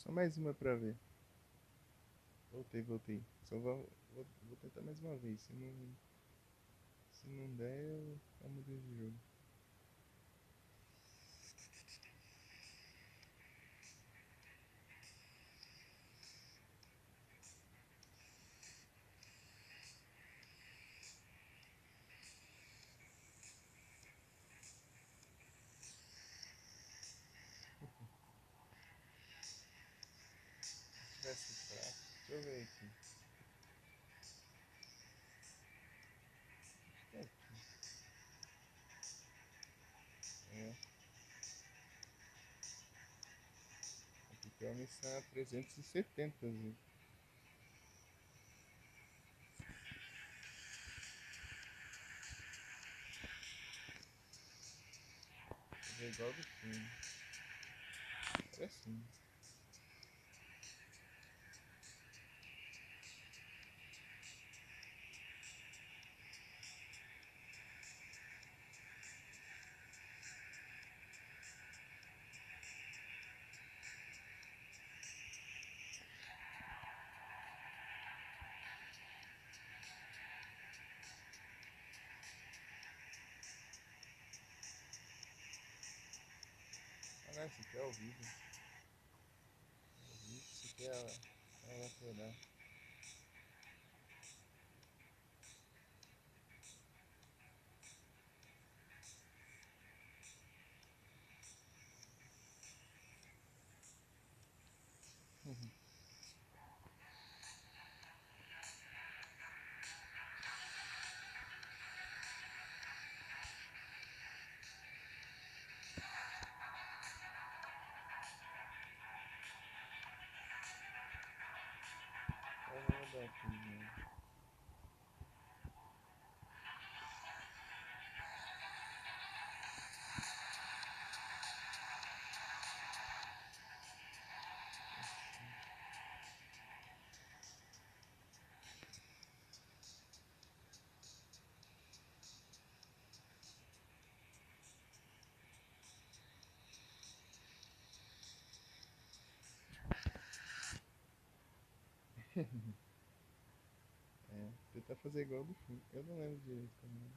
Só mais uma pra ver. Voltei. Só vou tentar mais uma vez. Se não der, eu mudo de jogo. Se tivesse fraco. Deixa eu ver aqui. Acho que é aqui. É. Aqui tem uma missão a 370, Zé. É igual do filme. Era assim. Ah, não, esse aqui é ao vivo. Esse aqui é a lateral. Eu vou mudar aqui, né? É, tentar fazer igual do filme. Eu não lembro direito também.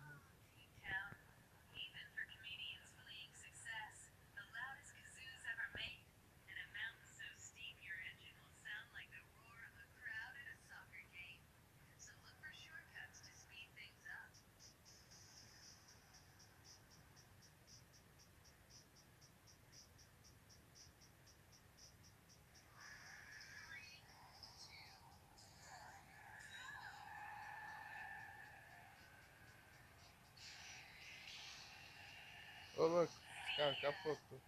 Ô louco, esse carro capotou.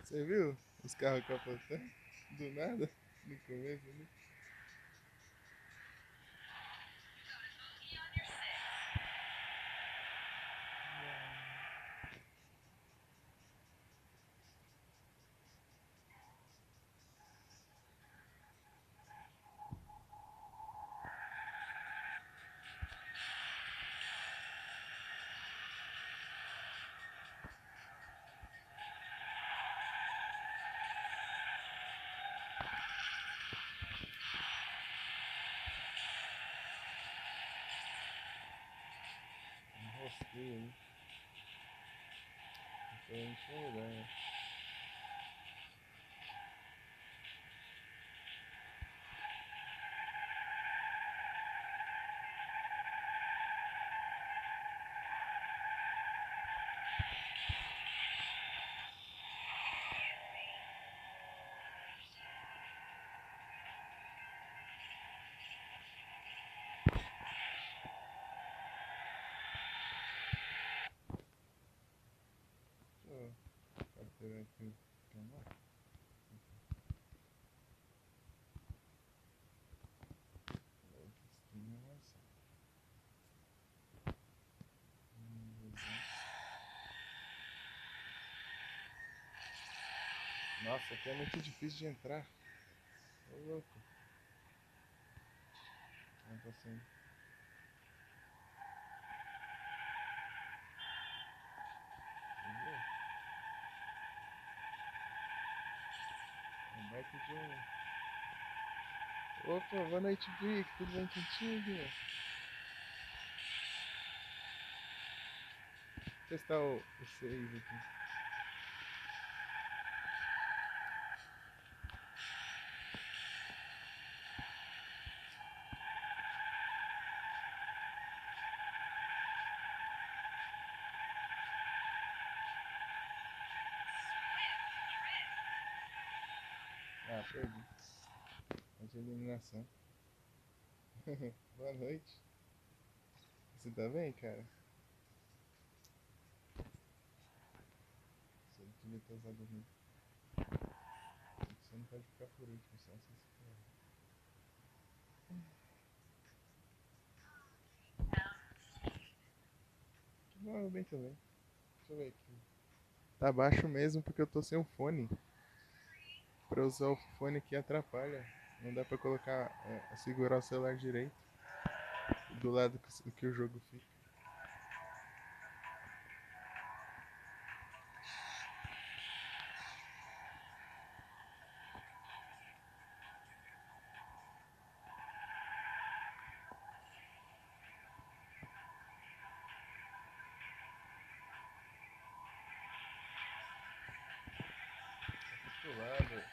Você viu os carros capotando? Do nada? No começo ali? Enrosquei ali. Diferente no lugar, né? Deixa eu capturar aqui o canal. Destino avançado. 200. Nossa, aqui é muito difícil de entrar. Ô louco. Não tô sem. Entendeu? Um baita de um. Opa, boa noite, Vic. Tudo bem contigo? Testar o save aqui. Ah, perdi. Mas eliminação. Boa noite. Você tá bem, cara? Você devia ter usado muito. Você não pode ficar por último, só se você for. Não, bem também. Deixa eu ver aqui. Tá baixo mesmo porque eu tô sem o fone. Pra usar o fone aqui atrapalha. Não dá pra colocar, segurar o celular direito do lado que o jogo fica. Pro lado.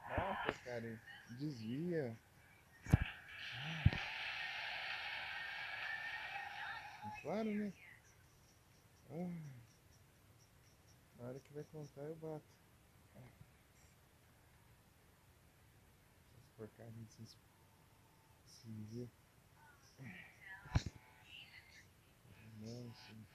Nossa, cara. Desvia. Claro, né? Ah, na hora que vai contar eu bato. Essas porcarias, esses desvio. Não, sim.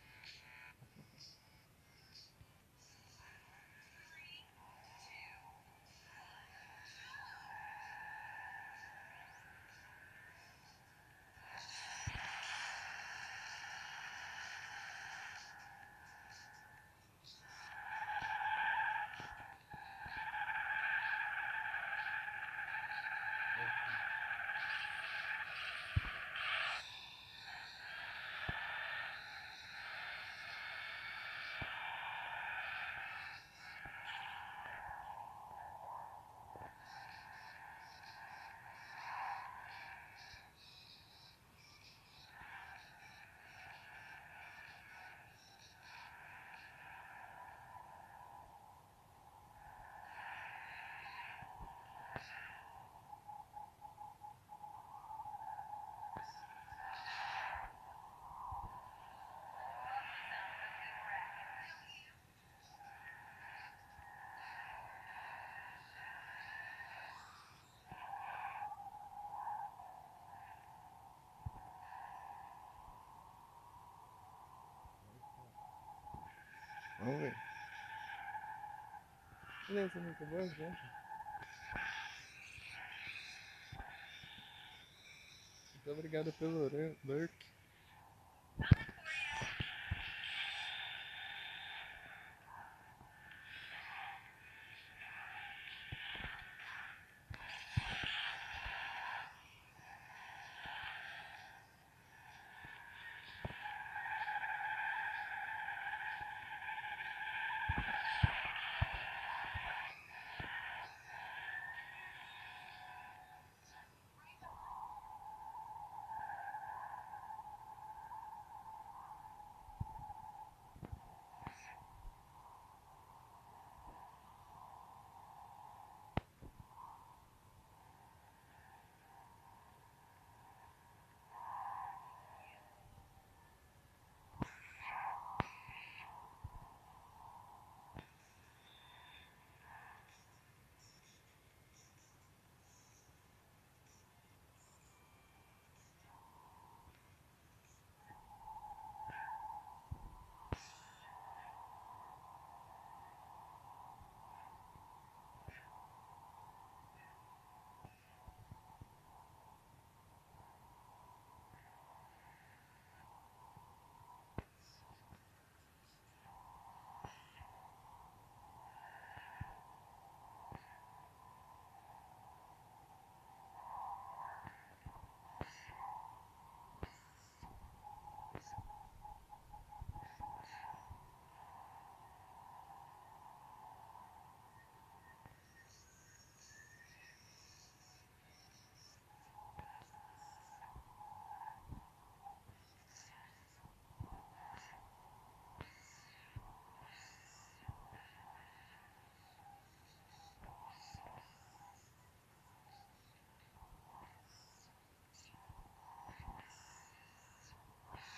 Vamos ver. Beleza, muito boa gente. Muito obrigado pelo lurk.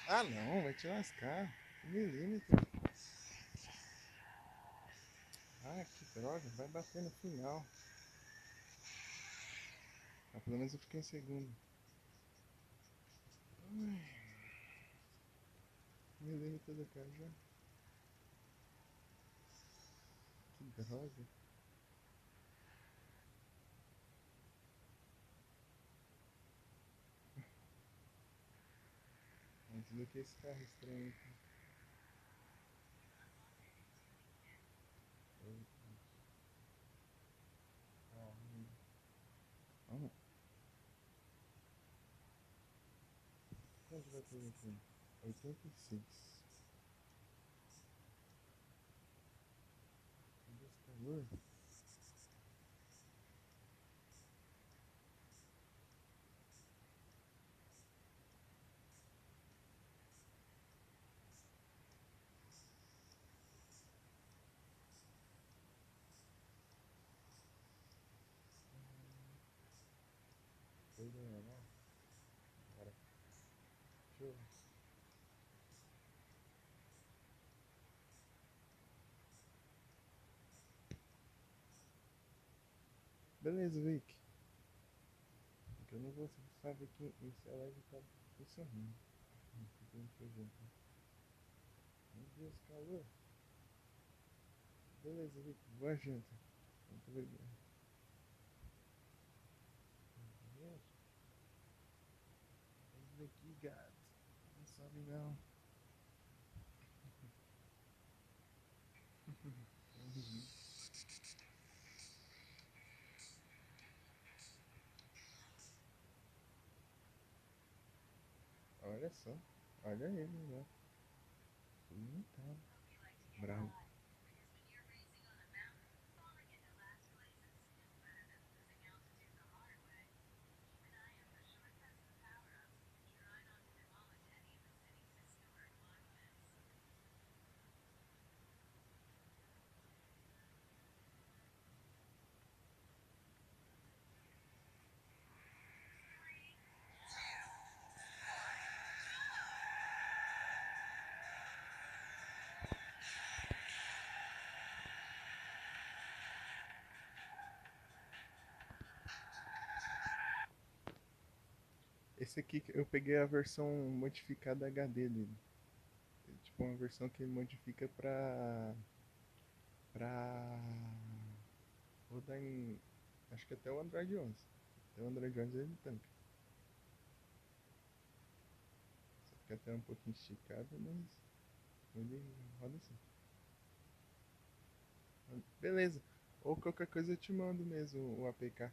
Ah, não, vai te lascar. Um milímetro. Ah, que droga, vai bater no final. Ah, pelo menos eu fiquei em segundo. Ai, milímetro do cara já. Que droga. Antes do que esse carro estranho aqui. Ah, quanto vai ter aqui? 86. Cadê esse calor? Foi bem normal? Bora. Show. Beleza, Vic. Porque eu não vou saber que esse live tá funcionando. Tem que fazer. Meu Deus, calor. Beleza, Vic. Boa janta. Muito obrigado. Yes. Vem aqui, gato. Não sobe não. Uhum. Olha só. Olha ele lá. Então. Bravo. Esse aqui eu peguei a versão modificada HD dele. É tipo uma versão que ele modifica pra rodar em. Acho que até o Android 11. Até o Android 11 ele tanca. Só fica até um pouquinho esticado, mas ele roda assim. Beleza. Ou qualquer coisa eu te mando mesmo o APK.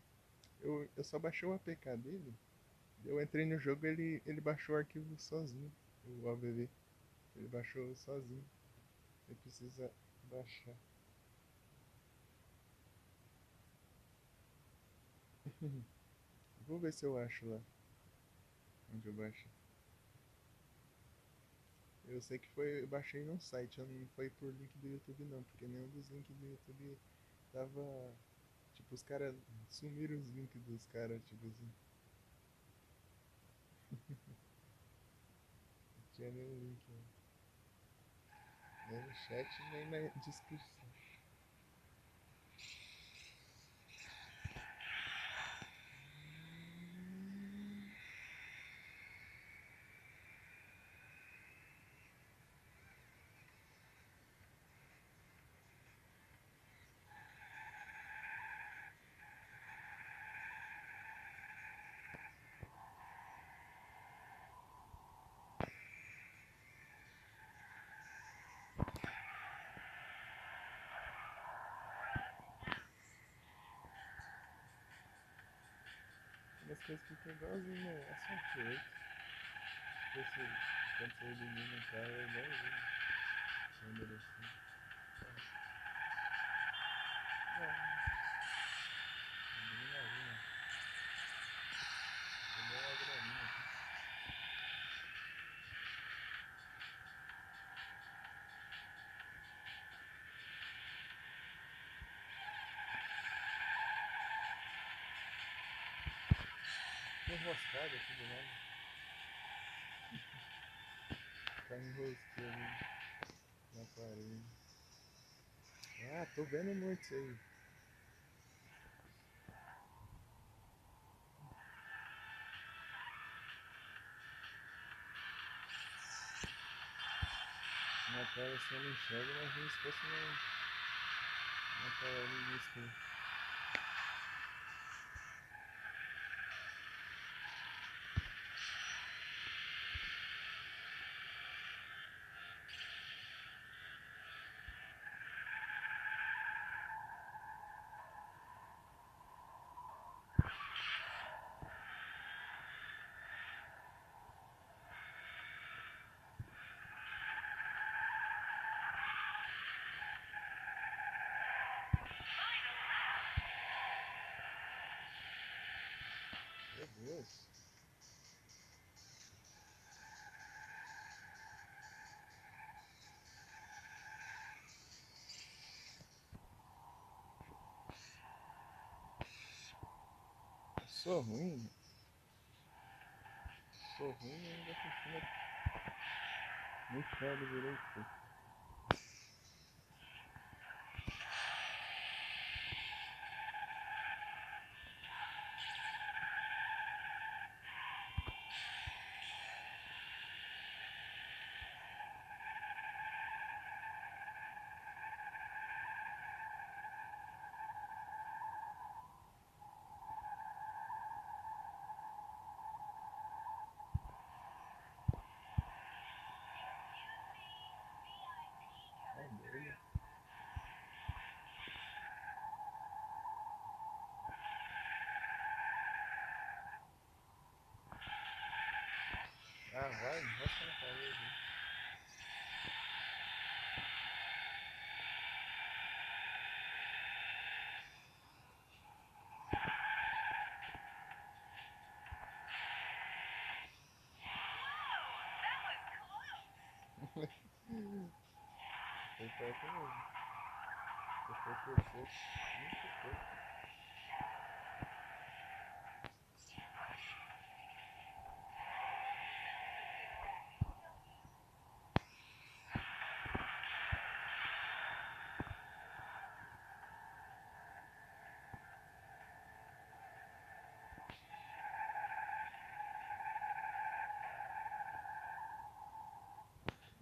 Eu só baixei o APK dele. Eu entrei no jogo ele baixou o arquivo sozinho. O AVV. Ele baixou sozinho. Ele precisa baixar. Vou ver se eu acho lá. Onde eu baixei. Eu sei que foi. Eu baixei num site. Não foi por link do YouTube não. Porque nenhum dos links do YouTube tava. Tipo, os caras. Sumiram os links dos caras. Tipo assim. Não tinha nenhum link. Né? Nem no chat, nem na descrição. Umas coisas que ficam igualzinho no Asphalt 8. Tipo assim, quando você elimina o cara, é igualzinho. Câmera assim. Não, elimina ali, né? Ele é uma graminha aqui. Tem enroscado aqui do lado. colocar em rosquinha ali na parede. Ah, tô vendo muito isso aí. Na tela assim eu não enxergo, mas como se fosse uma tela minúscula. Meu Deus. Eu sou ruim. Sou ruim e ainda por cima nem pego direito. É doido. Ah, vai, enrosca na parede. Foi perto mesmo. Depois cresceu muito pouco.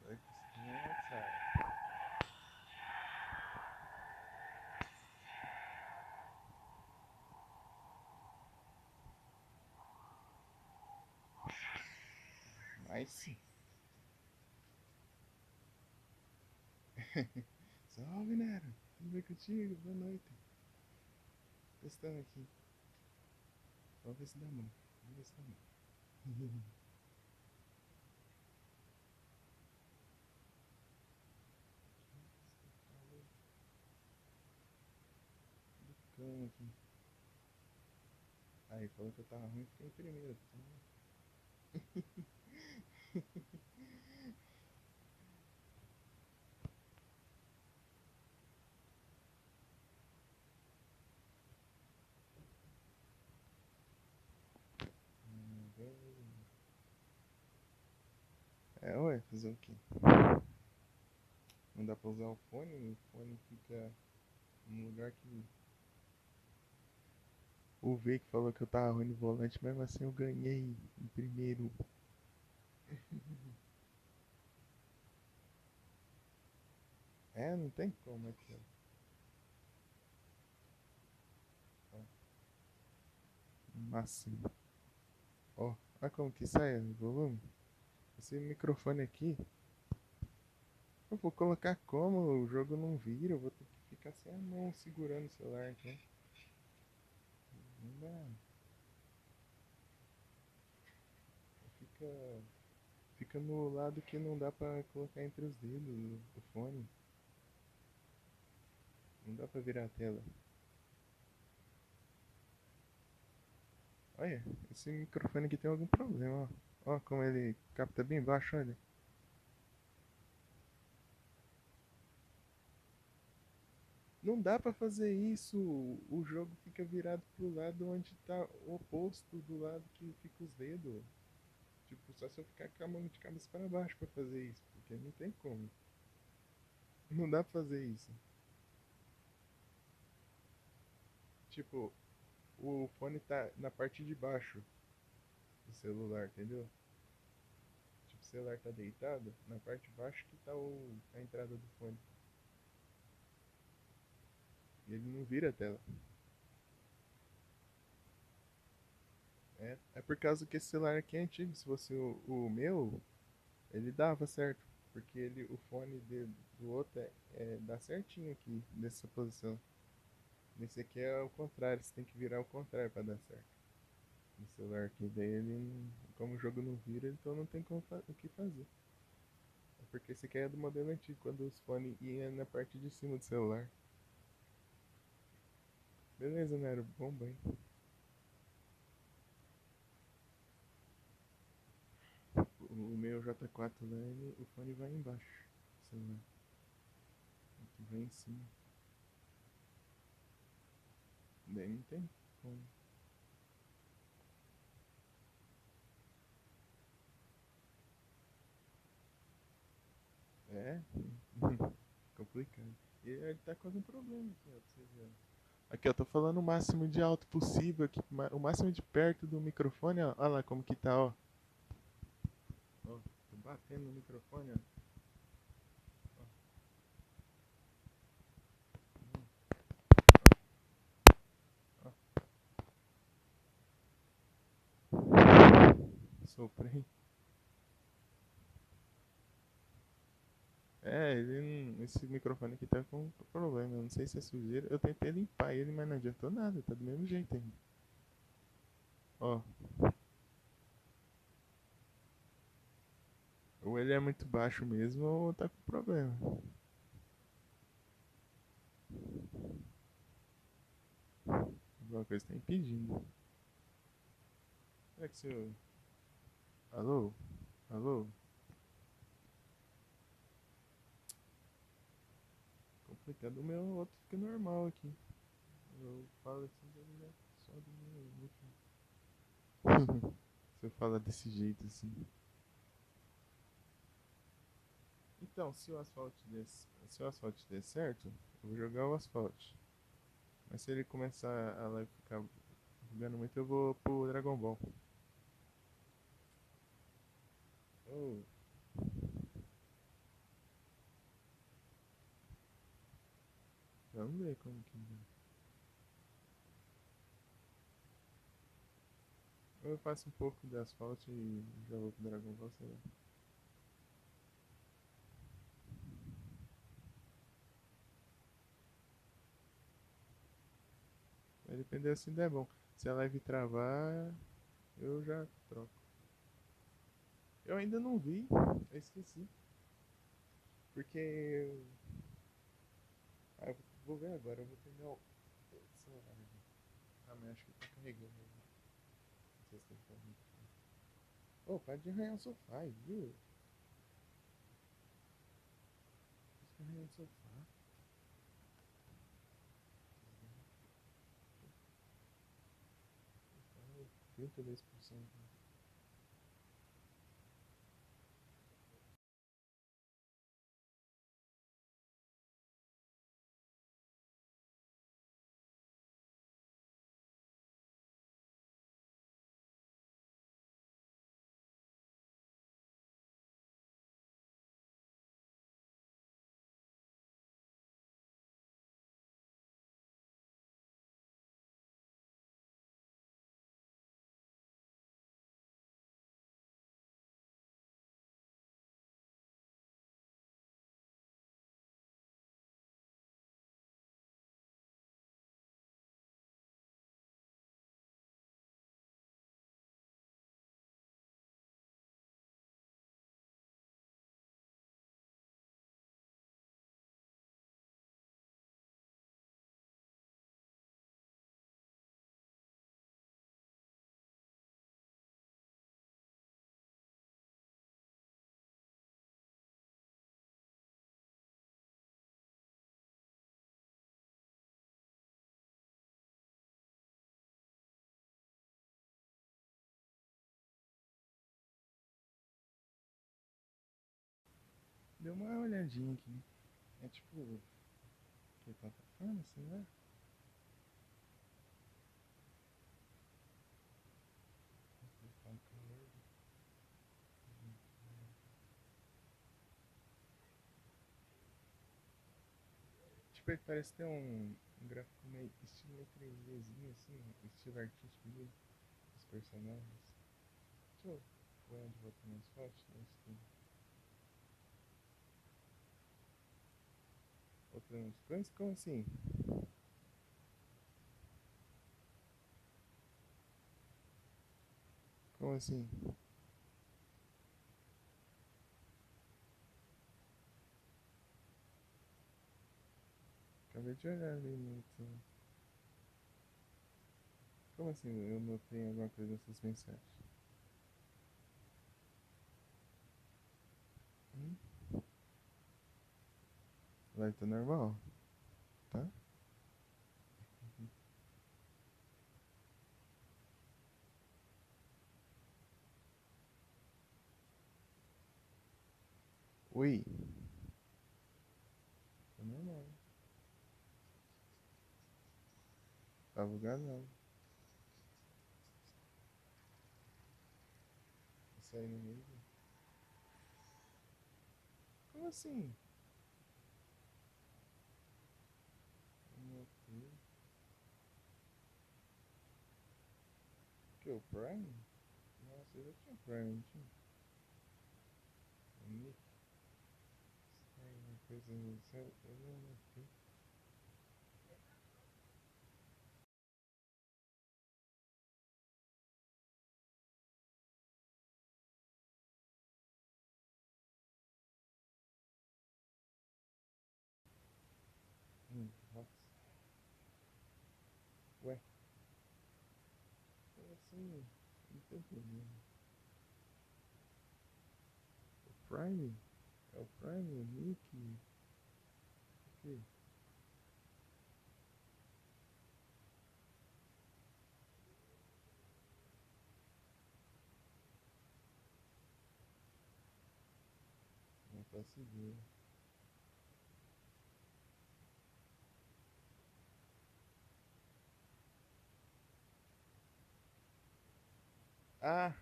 Vai conseguir lançar. Nice. Salve, Nero. Tudo bem contigo? Boa noite. Testando aqui. Vamos ver se dá bom. Vamos ver se dá bom. Cama aqui. Aí, falou que eu tava ruim, fiquei em primeiro. É, ué, fazer o quê? Não dá pra usar o fone fica num lugar que. O V que falou que eu tava ruim no volante, mesmo assim eu ganhei em primeiro. É, não tem como aqui, ó. Máximo. Ó, olha como que sai o volume. Esse microfone aqui, eu vou colocar como o jogo não vira, eu vou ter que ficar sem a mão segurando o celular aqui. Não dá. Fica, fica no lado que não dá pra colocar entre os dedos o fone. Não dá pra virar a tela. Olha, esse microfone aqui tem algum problema, ó. Ó como ele capta bem baixo, olha. Não dá pra fazer isso. O jogo fica virado pro lado onde tá o oposto do lado que fica os dedos. Tipo, só se eu ficar com a mão de cabeça para baixo pra fazer isso, porque não tem como. Não dá pra fazer isso. Tipo, o fone tá na parte de baixo do celular, entendeu? Tipo, o celular tá deitado, na parte de baixo que tá a entrada do fone. E ele não vira a tela. É por causa que esse celular aqui é antigo. Se fosse o meu, ele dava certo. Porque o fone do outro dá certinho aqui, nessa posição. Nesse aqui é o contrário, você tem que virar o contrário pra dar certo. No celular aqui, daí como o jogo não vira, então não tem o que fazer. É porque esse aqui é do modelo antigo, quando os fones iam na parte de cima do celular. Beleza, né? Era bom banho. O meu J4 lá, o fone vai embaixo do celular. Aqui vai em cima. Daí não tem como. É? Complicado. E ele tá com algum problema aqui, ó, pra você ver. Aqui, eu tô falando o máximo de alto possível, aqui, o máximo de perto do microfone, ó. Olha lá como que tá, ó. Ó, tô batendo no microfone, ó. Ó, ó. Soprei. Esse microfone aqui tá com problema. Eu não sei se é sujeira. Eu tentei limpar ele, mas não adiantou nada. Tá do mesmo jeito ainda. Ó, ou ele é muito baixo mesmo, ou tá com problema. Alguma coisa tá impedindo. Será que se eu... Alô? Alô? Complicado. O meu outro fica normal aqui. Eu falo assim, ele já sobe muito. Se eu falar desse jeito assim. Então, se o asfalto der certo, eu vou jogar o asfalto. Mas se ele começar a live ficar jogando muito, eu vou pro Dragon Ball. Oh, vamos ver como que vai. Ou eu faço um pouco de asfalto e já vou pro Dragon Ball, sei lá. Vai depender se der bom. Se a live travar, eu já troco. Eu ainda não vi, eu esqueci. Porque. Ah, eu vou ver agora, eu vou pegar o celular. Ah, mas acho que tá carregando. Não sei se tem como. Ô, para de arranhar o sofá, viu? Fica arranhando o sofá. 32%. Deu uma olhadinha aqui. É tipo. Que plataforma, assim, né? Tipo, parece ter um gráfico meio estilo meio 3Dzinho, assim, estilo artístico mesmo, os personagens. Deixa eu ver onde botar mais fotos. Outras coisas? Como assim? Como assim? Acabei de olhar ali no YouTube. Como assim? Eu notei alguma coisa nessas mensagens? Hum? Vai tá normal, tá? Oi, tá normal. Tá bugado não. Isso aí no meio. Como assim? Meu Deus. Que o Prime? Nossa, eu já tinha Prime, não tinha? O Nick. Sai uma coisa. Eu não notei. Nossa. Ué, como assim? Não tô entendendo. O Prime? É o Prime, o Nick? O quê? Não faço ideia. Ah!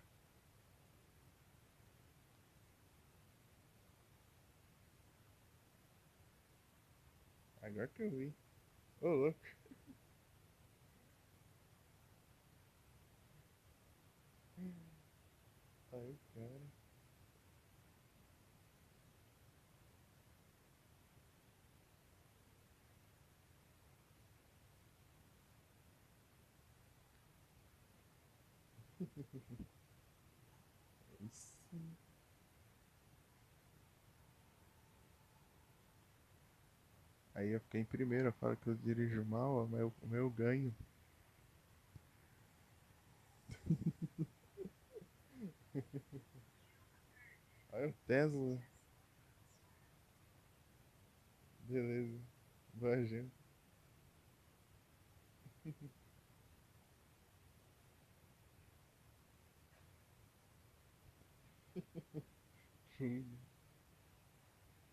Agora que eu vi. Ô, louco. Ai, cara. Isso. Aí eu fiquei em primeiro, eu falo que eu dirijo mal, ó, mas o meu ganho. Olha o Tesla. Beleza. Boa gente.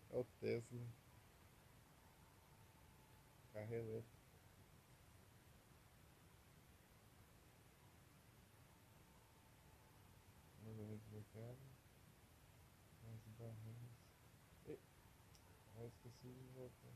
Olha o Tesla. Carro elétrico. Movimento desbloqueado. As barras. Ei, eu esqueci de voltar.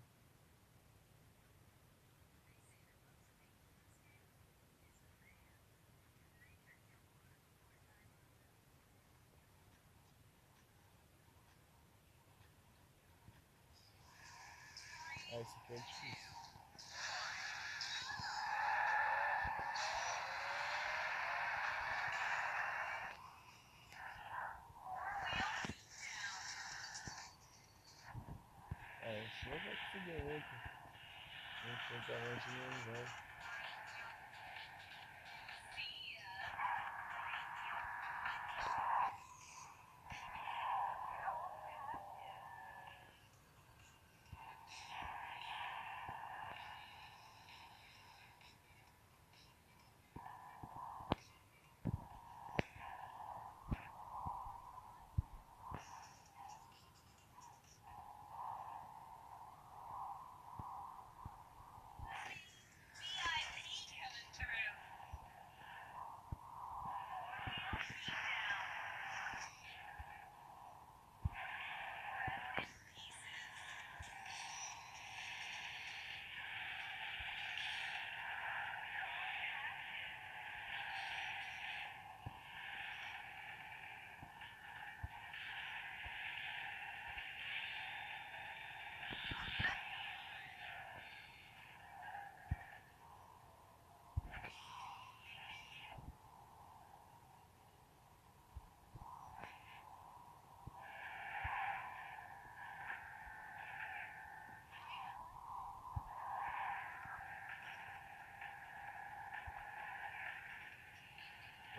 Ah, esse aqui é difícil. Ah, esse não vai conseguir muito. Infinitamente não vai.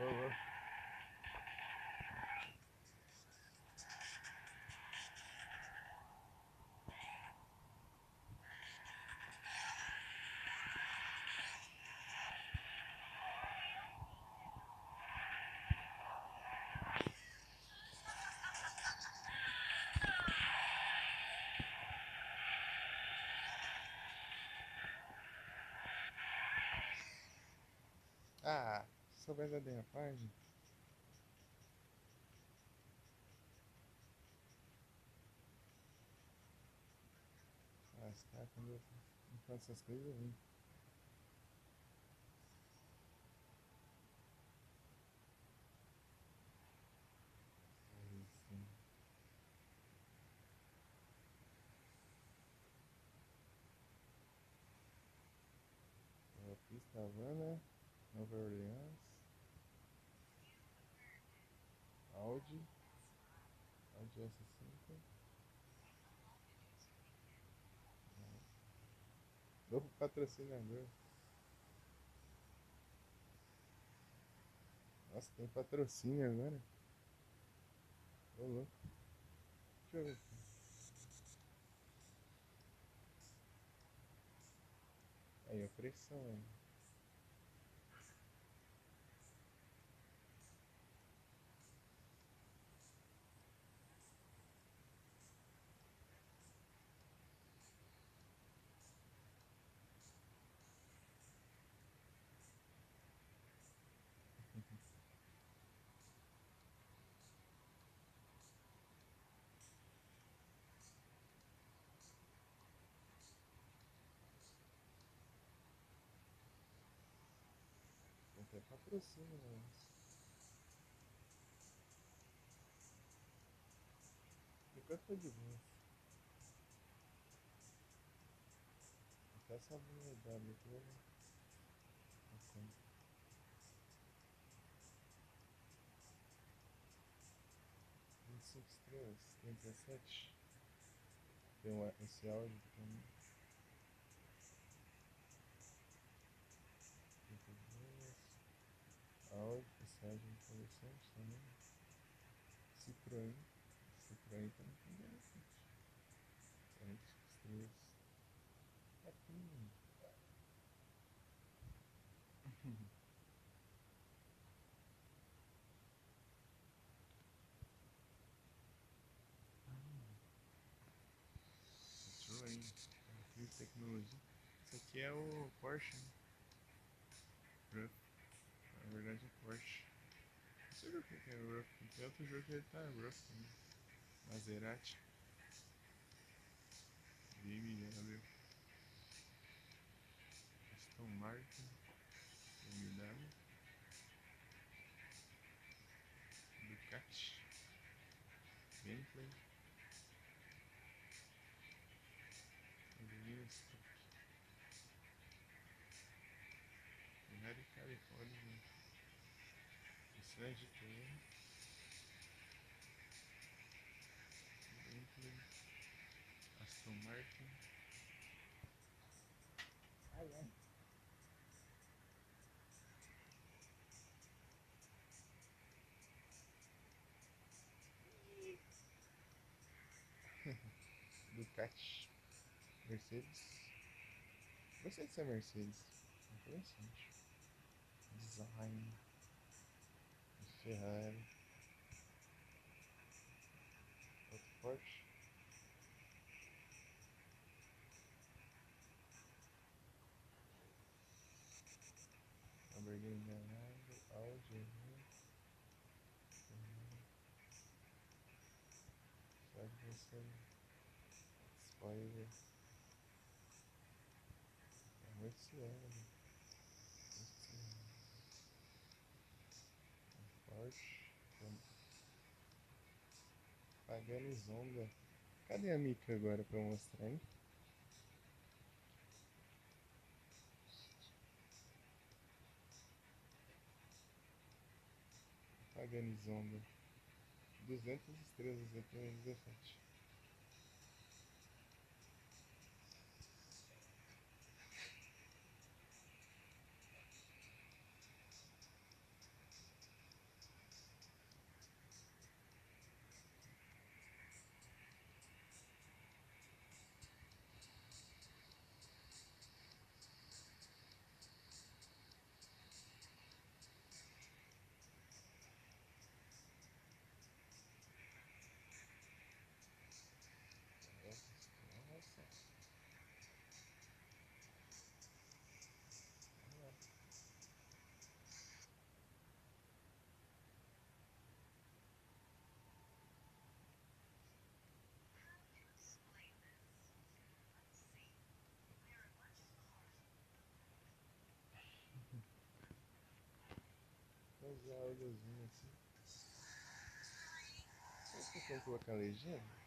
Ô, louco. Ah, se soubesse a derrapagem. Ah, os caras quando não fazem essas coisas, eu vim. Aí sim. Boa Pista, Havana, Nova Orleans, Audi, Audi S5. Novo patrocinador. Nossa, tem patrocínio agora. Ô, louco. Deixa eu ver aqui. Aí, a pressão aí. Tem até patrocínio, né? Enquanto foi de boa. Até essa BMW aqui vai na conta. 25 estrelas, 37. Tem esse áudio também. 32. Áudio, esse áudio interessante também. Citroën. Citroën também tem interessante. 45 estrelas. Papinho. Citroën. Aqui, tecnologia. Isso aqui é o Porsche, né? Ruff. Na verdade é Porsche. Não sei por que é Ruff. Tem outro jogo que ele tá Ruff também. Maserati. BMW. Aston Martin. BMW. Ducati. Bentley. Williams. Ferrari, Califórnia. Isso é GTM. Bentley. Aston Martin. Ai, ai. Ducati. Mercedes. Mercedes é Mercedes. Interessante. Design. Ferrari. Outro Porsche. Lamborghini Gallardo. Audi. Ferguson. Spoiler. É Mercedes. Porsche. Pagani Zonda. Cadê a Mica agora pra mostrar, hein? Pagani Zonda. 200 estrelas aqui no 17. fazer áudiozinho assim. Será que tem que colocar legenda?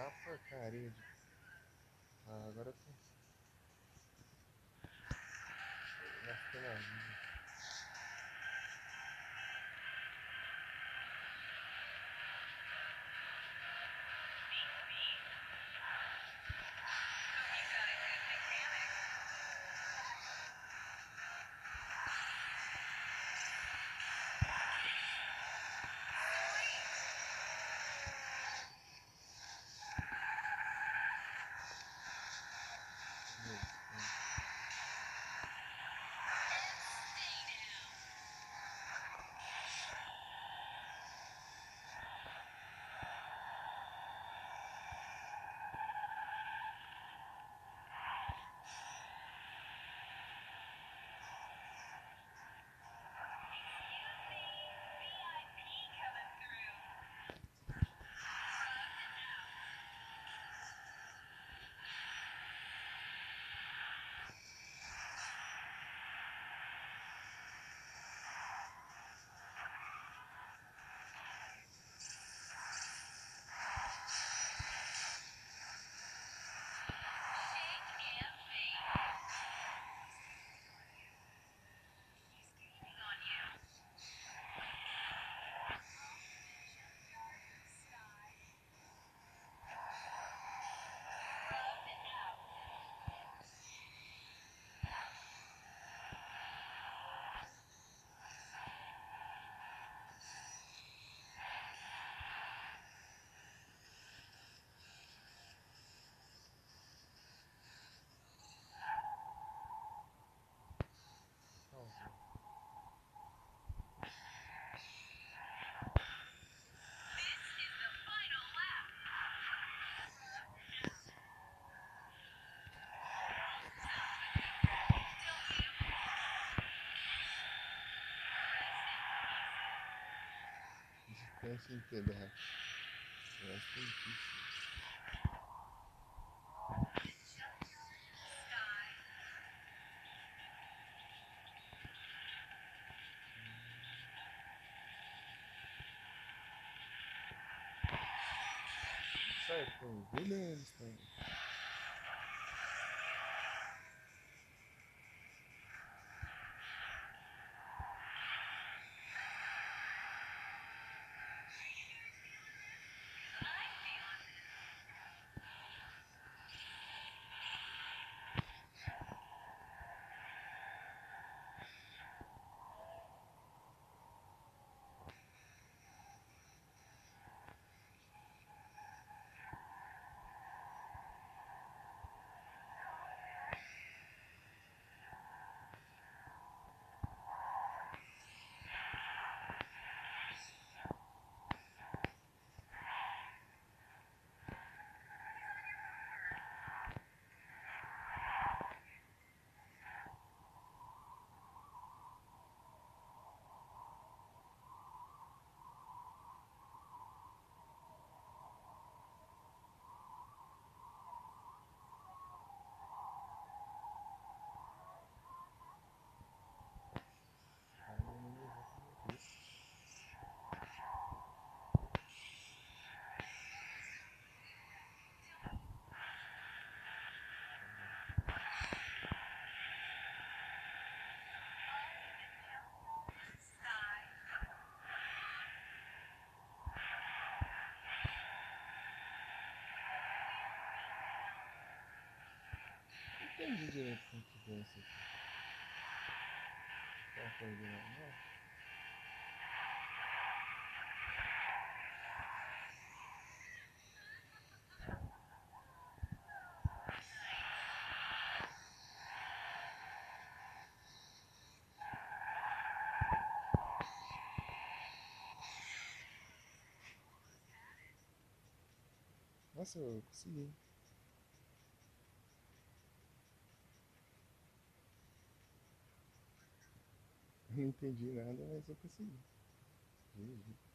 Ah, porcaria de... Ah, agora eu tô... Gastando a vida. Descanse em pedaço. Rest in peace. Certo, Williams. entendi direito como que é isso aqui. Tá coordenando, não? Nossa, eu consegui. Eu não entendi nada, mas eu consegui. GG.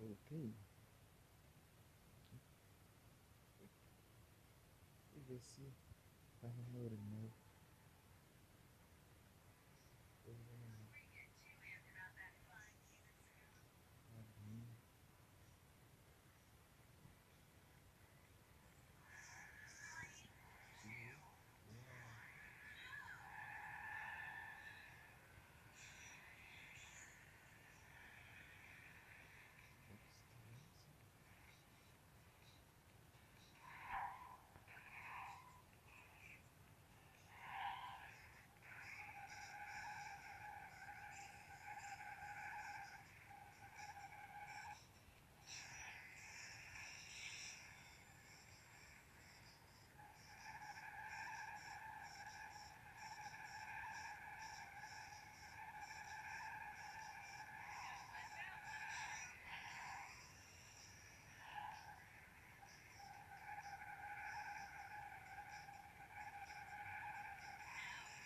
Voltei. E ver se tava normal.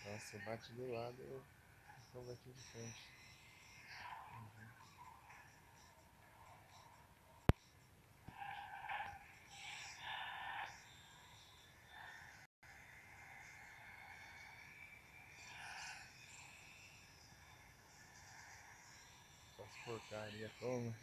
Nossa, bate do lado, eu só bati de frente. Só as porcaria, toma.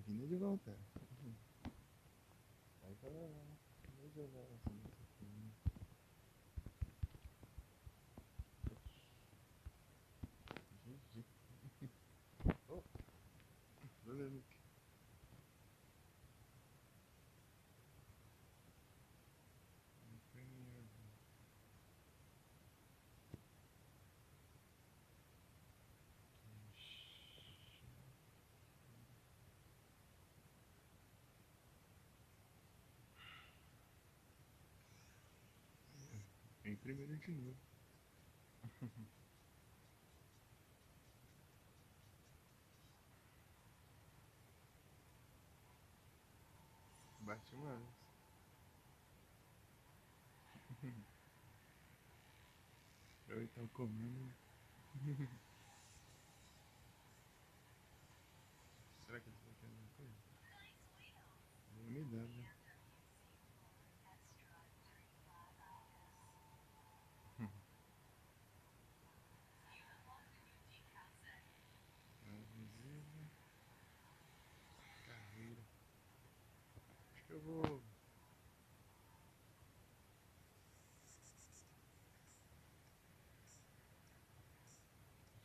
Bem-vinda de volta. Vai pra lá. Vai jogar essa nossa filme. GG. Oh, valeu, Nick. Em primeiro de novo. Bate mais. Eu então comendo. Será que eles vão querer alguma coisa? Nem me dá, né? Visível. Carreira. Acho que eu vou.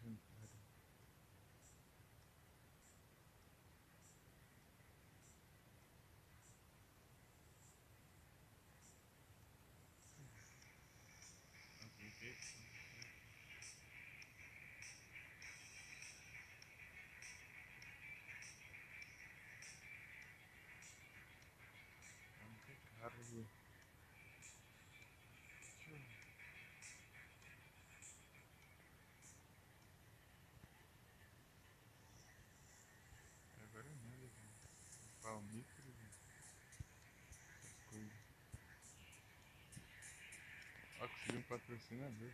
Jantar. Ok. Carro. Agora é nada, gente. Palmífero, essas coisas. Ó, consegui um patrocinador.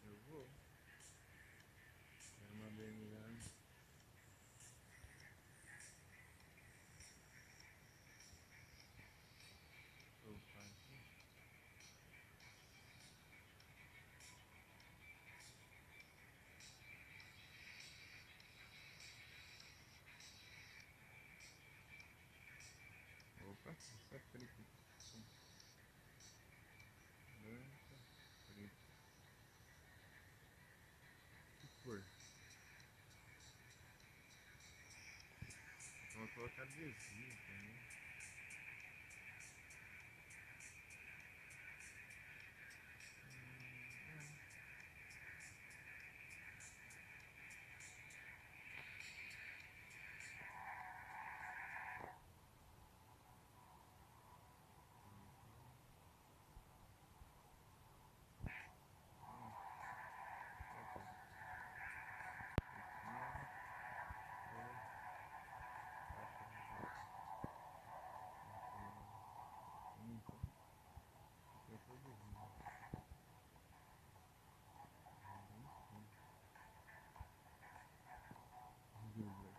Eu vou. Quero uma BMW. Opa, aqui. Opa, essa é preta. Branca, preta. Que cor? Então vou colocar adesivo também.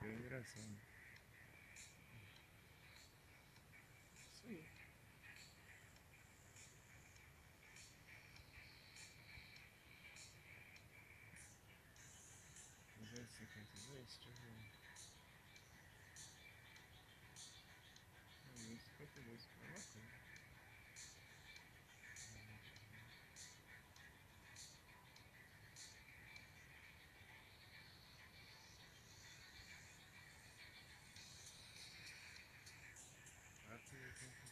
Que é engraçado. Isso aí. 252, deixa eu ver. 252, foi uma coisa. Quatro e 83.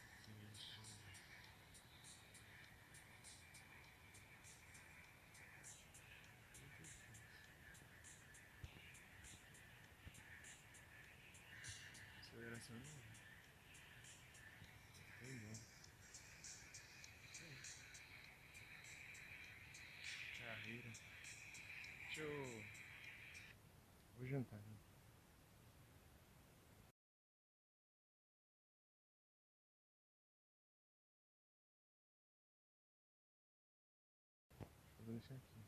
Aceleração não. Bem bom. Isso aí. deixa aqui.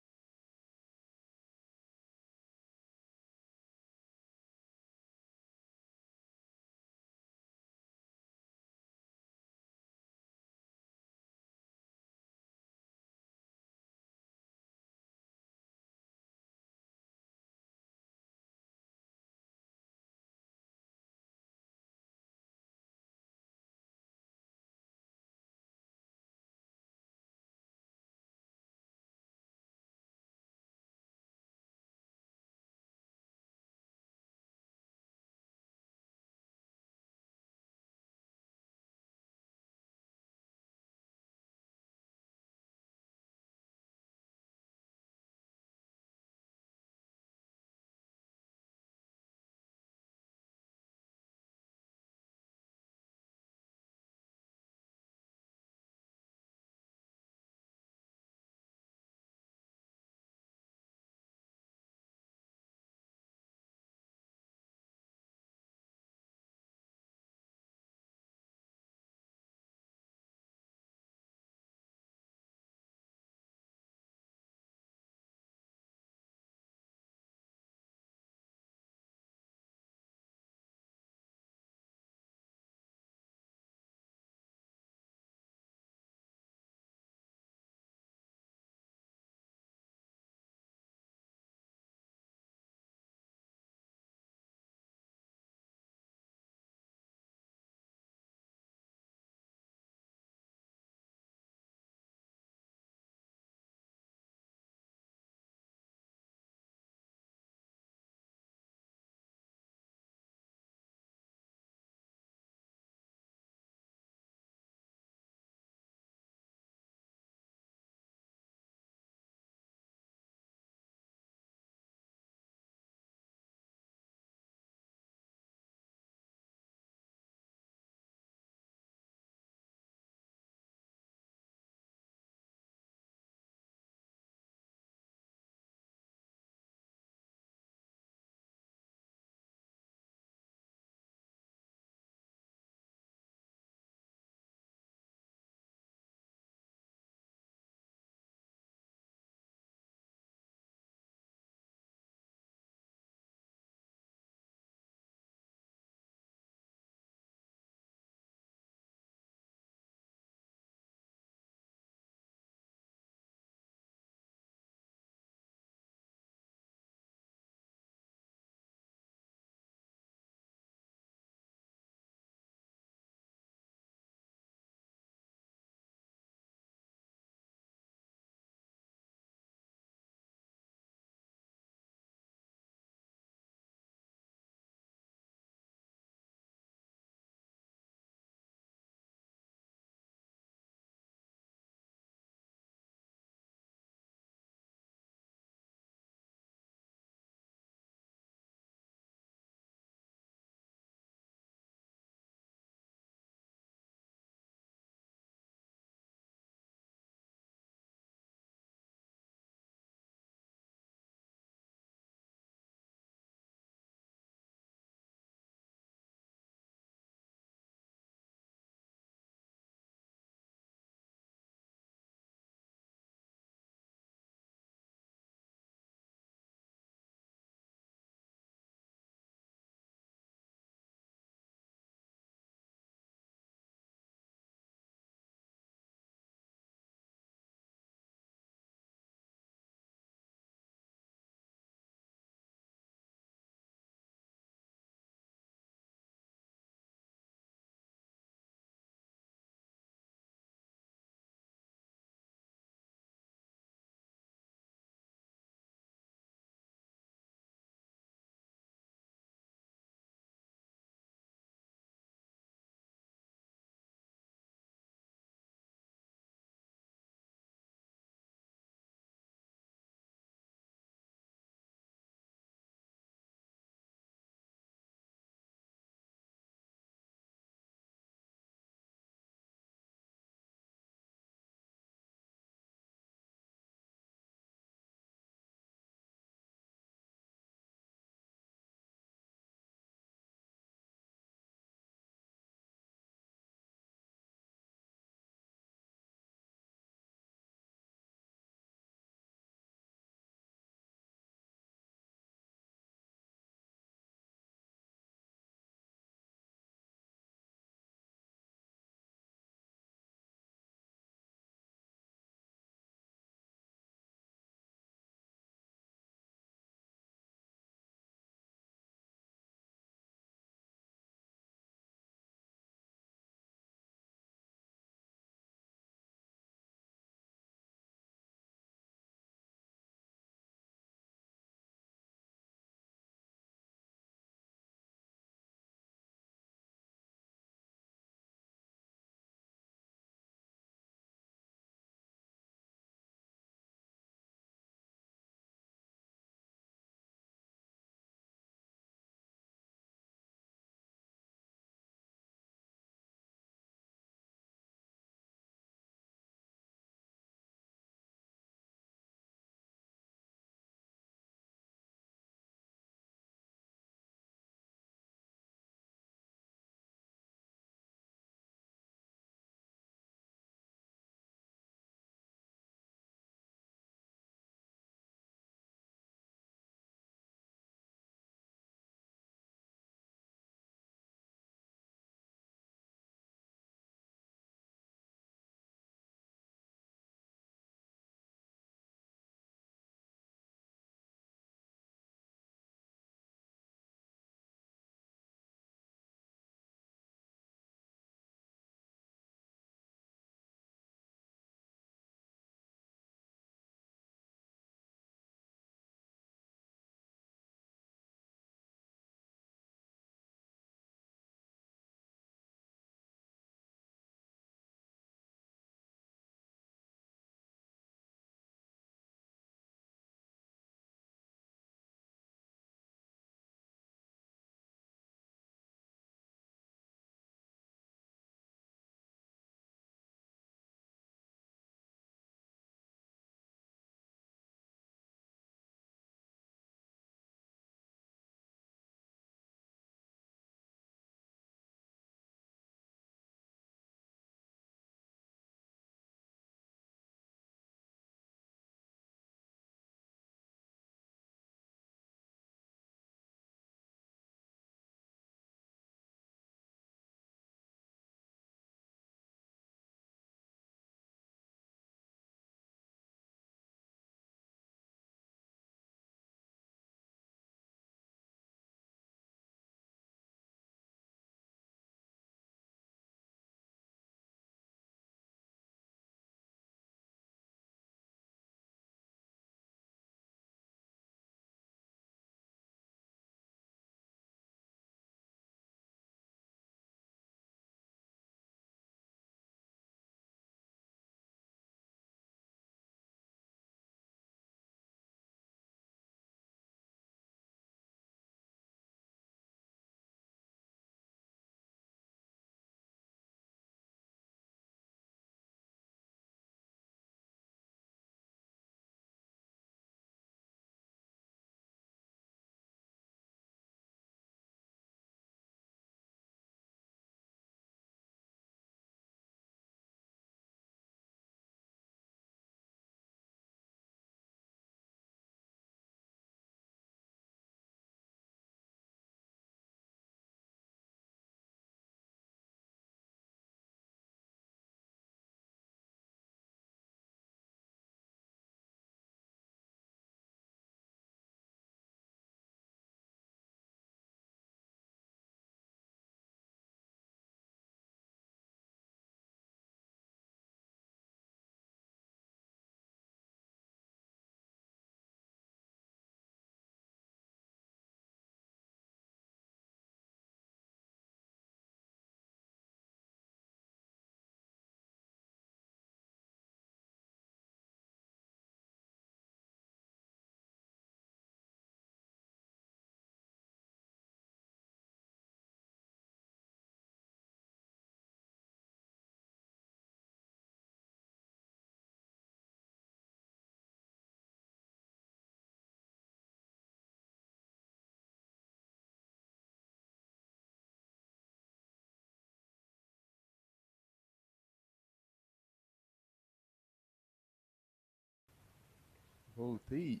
Voltei.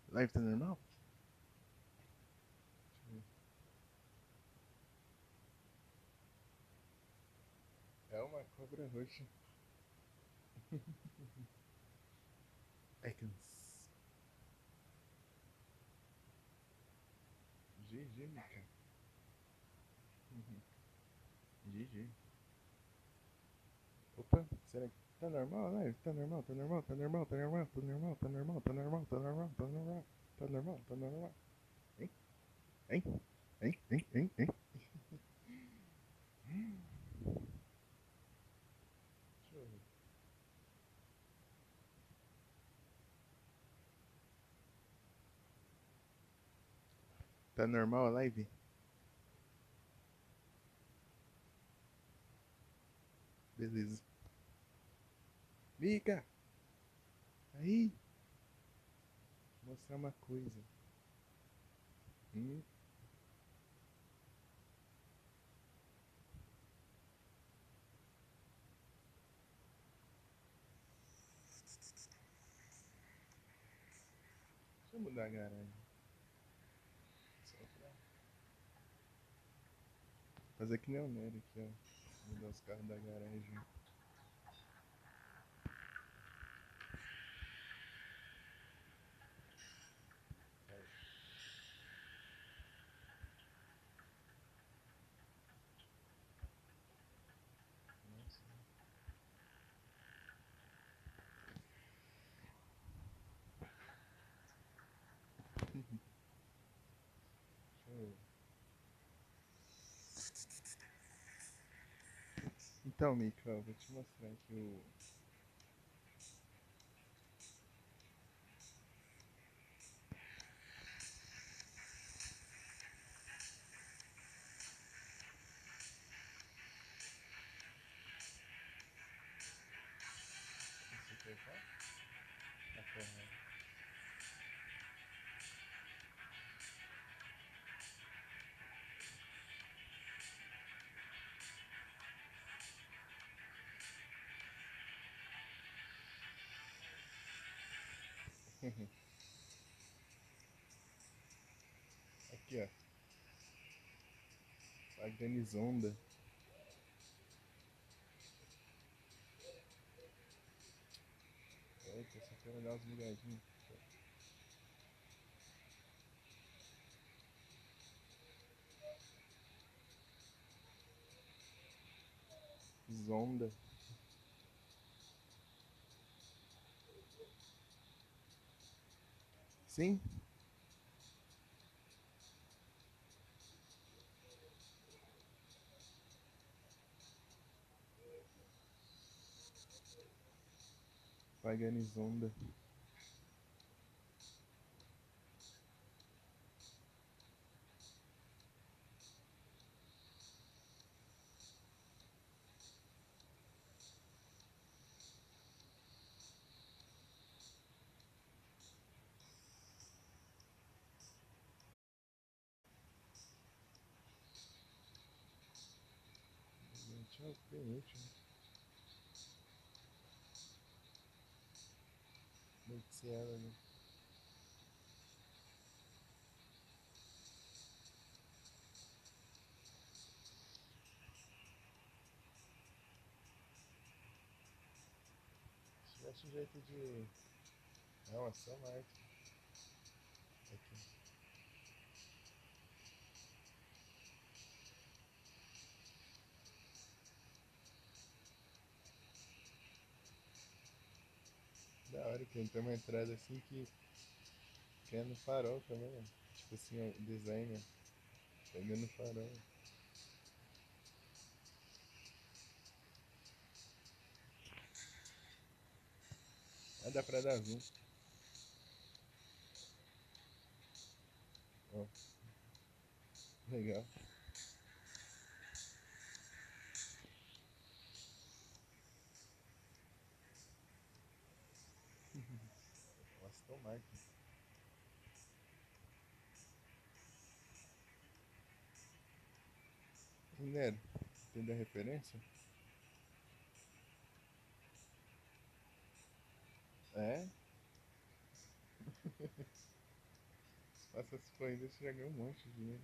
Live tá normal? É uma cobra roxa. Icons. GG, Mika. GG. Opa, será que tá normal a live? Tá normal, tá normal, tá normal, tá normal, tá normal, tá normal, tá normal, tá normal, tá normal, tá normal, tá normal. Hein? Hein? Hein? Hein? Hein? Hein? Deixa eu ver. Tá normal a live? Beleza. Mika! Aí! Vou mostrar uma coisa. Hum, deixa eu mudar a garagem. Só pra fazer que nem o Nery aqui, ó. Mudar os carros da garagem. Nossa. Deixa eu... Então, Mika, ó, vou te mostrar aqui o. Esse aqui é qual? A Ferrari. Aqui, ó. A Granizonda. Eita, só quero olhar os bugadinhos. Zonda. Sim? Paganizonda. Gente, é o penúltimo. Deve ser ela, né? Se tivesse um jeito de. Não, é só Marte. Aqui. Da hora que tem uma entrada assim que é no farol também, ó. Tipo assim, ó, designer. Pegando no farol. Ah, dá pra dar zoom. Ó, legal. Aston Martin. Nero, entendeu a referência? É? Nossa, se for ainda, você já ganhou um monte de dinheiro.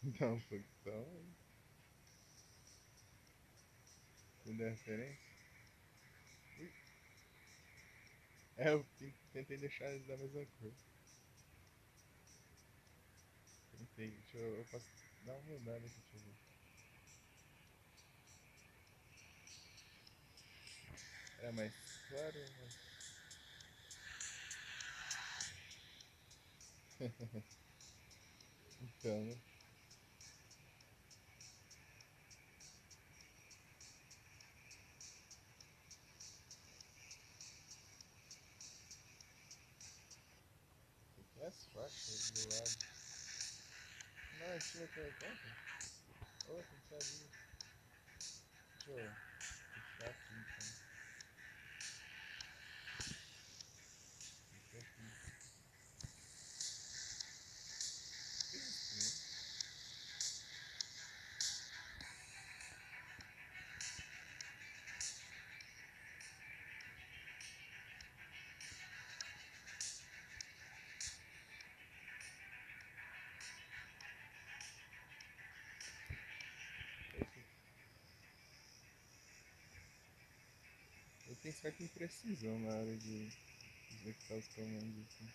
Então, pô, então, não der referência. Ui. É, eu tentei deixar eles da mesma cor. Tentei, eu posso dar uma mudada aqui, deixa eu ver. É mais claro, mas... Então, né? Tem as faixas do lado. Não, é estilo que eu conta? Ô, tem que abrir. Deixa eu puxar aqui, então. Puxa aqui. Que estranho. Eu tenho certa imprecisão na hora de executar os comandos, assim.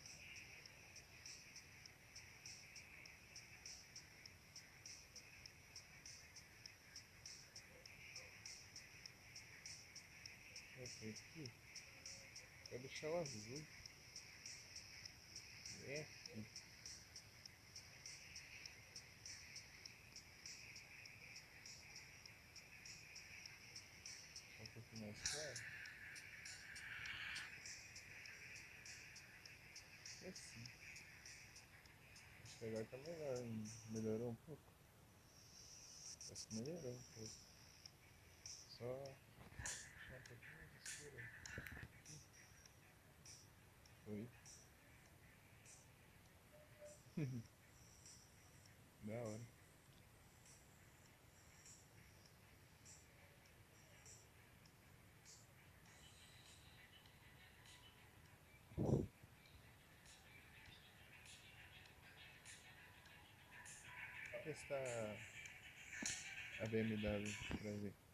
Ok, aqui. Vou deixar o azul. É aqui. Deixar um pouquinho mais claro. E assim. Acho que agora tá melhor, hein? Melhorou um pouco. Acho que melhorou um pouco. Só deixar um pouquinho mais escuro. Foi. Da hora. Vou testar a BMW pra ver.